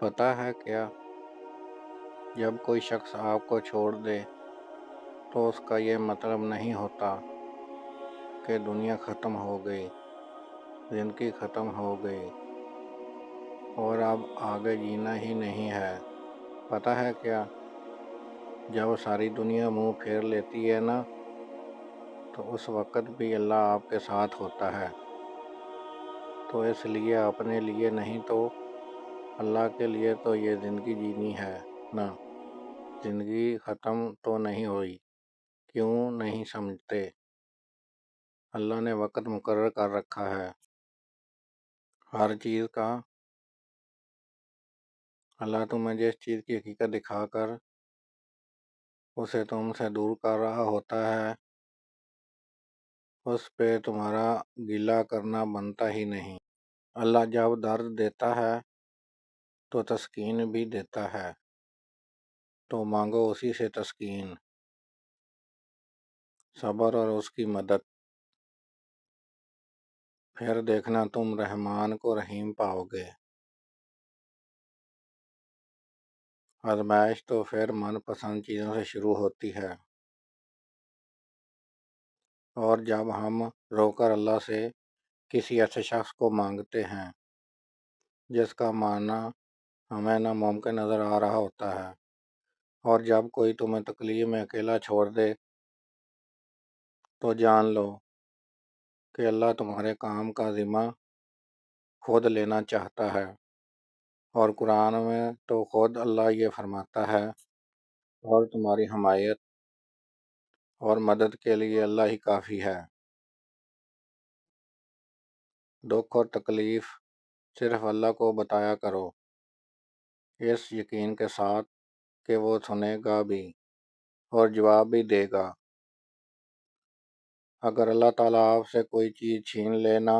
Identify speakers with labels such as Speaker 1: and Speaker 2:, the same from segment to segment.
Speaker 1: پتہ ہے کیا، جب کوئی شخص آپ کو چھوڑ دے تو اس کا یہ مطلب نہیں ہوتا کہ دنیا ختم ہو گئی، زندگی ختم ہو گئی اور اب آگے جینا ہی نہیں ہے۔ پتہ ہے کیا، جب ساری دنیا منہ پھیر لیتی ہے نا، تو اس وقت بھی اللہ آپ کے ساتھ ہوتا ہے۔ تو اس لیے اپنے لیے نہیں تو اللہ کے لیے تو یہ زندگی جینی ہے نا۔ زندگی ختم تو نہیں ہوئی، کیوں نہیں سمجھتے؟ اللہ نے وقت مقرر کر رکھا ہے ہر چیز کا۔ اللہ تمہیں جس چیز کی حقیقت دکھا کر اسے تم سے دور کر رہا ہوتا ہے، اس پہ تمہارا گلہ کرنا بنتا ہی نہیں۔ اللہ جب درد دیتا ہے تو تسکین بھی دیتا ہے، تو مانگو اسی سے تسکین، صبر اور اس کی مدد، پھر دیکھنا تم رحمان کو رحیم پاؤ گے۔ آزمائش تو پھر من پسند چیزوں سے شروع ہوتی ہے، اور جب ہم رو کر اللہ سے کسی ایسے شخص کو مانگتے ہیں جس کا ماننا ہمیں ناممکن نظر آ رہا ہوتا ہے، اور جب کوئی تمہیں تکلیف میں اکیلا چھوڑ دے تو جان لو کہ اللہ تمہارے کام کا ذمہ خود لینا چاہتا ہے۔ اور قرآن میں تو خود اللہ یہ فرماتا ہے، اور تمہاری حمایت اور مدد کے لیے اللہ ہی کافی ہے۔ دکھ اور تکلیف صرف اللہ کو بتایا کرو، اس یقین کے ساتھ کہ وہ سنے گا بھی اور جواب بھی دے گا۔ اگر اللہ تعالیٰ آپ سے کوئی چیز چھین لینا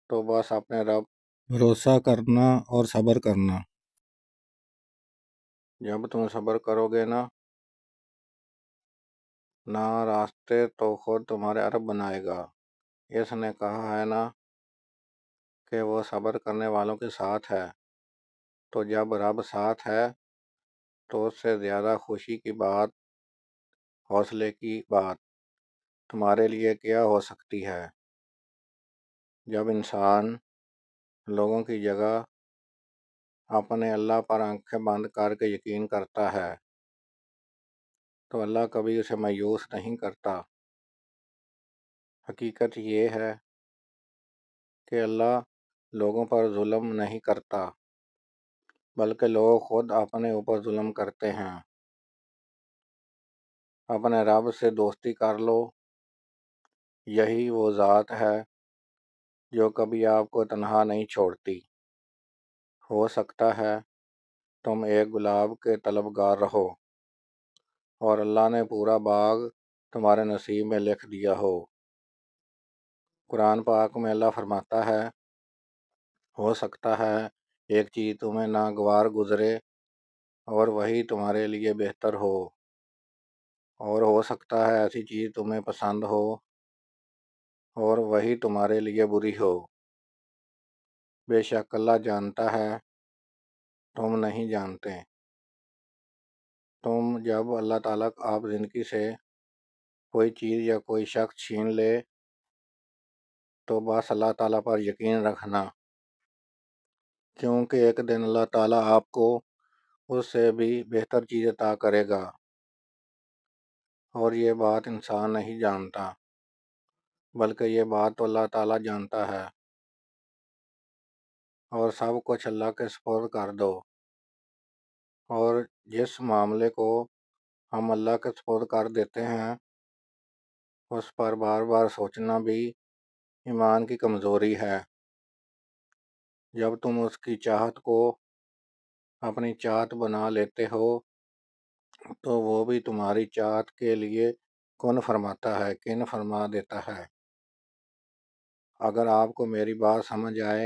Speaker 1: تو بس اپنے رب بھروسہ کرنا اور صبر کرنا۔ جب تم صبر کرو گے نہ راستے تو خود تمہارے رب بنائے گا۔ اس نے کہا ہے نا کہ وہ صبر کرنے والوں کے ساتھ ہے، تو جب رب ساتھ ہے تو اس سے زیادہ خوشی کی بات، حوصلے کی بات تمہارے لیے کیا ہو سکتی ہے؟ جب انسان لوگوں کی جگہ اپنے اللہ پر آنکھیں بند کر کے یقین کرتا ہے تو اللہ کبھی اسے مایوس نہیں کرتا۔ حقیقت یہ ہے کہ اللہ لوگوں پر ظلم نہیں کرتا، بلکہ لوگ خود اپنے اوپر ظلم کرتے ہیں۔ اپنے رب سے دوستی کر لو، یہی وہ ذات ہے جو کبھی آپ کو تنہا نہیں چھوڑتی۔ ہو سکتا ہے تم ایک گلاب کے طلبگار رہو اور اللہ نے پورا باغ تمہارے نصیب میں لکھ دیا ہو۔ قرآن پاک میں اللہ فرماتا ہے، ہو سکتا ہے ایک چیز تمہیں ناگوار گزرے اور وہی تمہارے لیے بہتر ہو، اور ہو سکتا ہے ایسی چیز تمہیں پسند ہو اور وہی تمہارے لیے بری ہو۔ بے شک اللہ جانتا ہے، تم نہیں جانتے۔ تم جب اللہ تعالیٰ آپ زندگی سے کوئی چیز یا کوئی شخص چھین لے تو بس اللہ تعالیٰ پر یقین رکھنا، کیونکہ ایک دن اللہ تعالیٰ آپ کو اس سے بھی بہتر چیز عطا کرے گا، اور یہ بات انسان نہیں جانتا، بلکہ یہ بات تو اللہ تعالیٰ جانتا ہے۔ اور سب کچھ اللہ کے سپرد کر دو، اور جس معاملے کو ہم اللہ کے سپرد کر دیتے ہیں اس پر بار بار سوچنا بھی ایمان کی کمزوری ہے۔ جب تم اس کی چاہت کو اپنی چاہت بنا لیتے ہو تو وہ بھی تمہاری چاہت کے لیے کن فرماتا ہے، کن فرما دیتا ہے۔ اگر آپ کو میری بات سمجھ آئے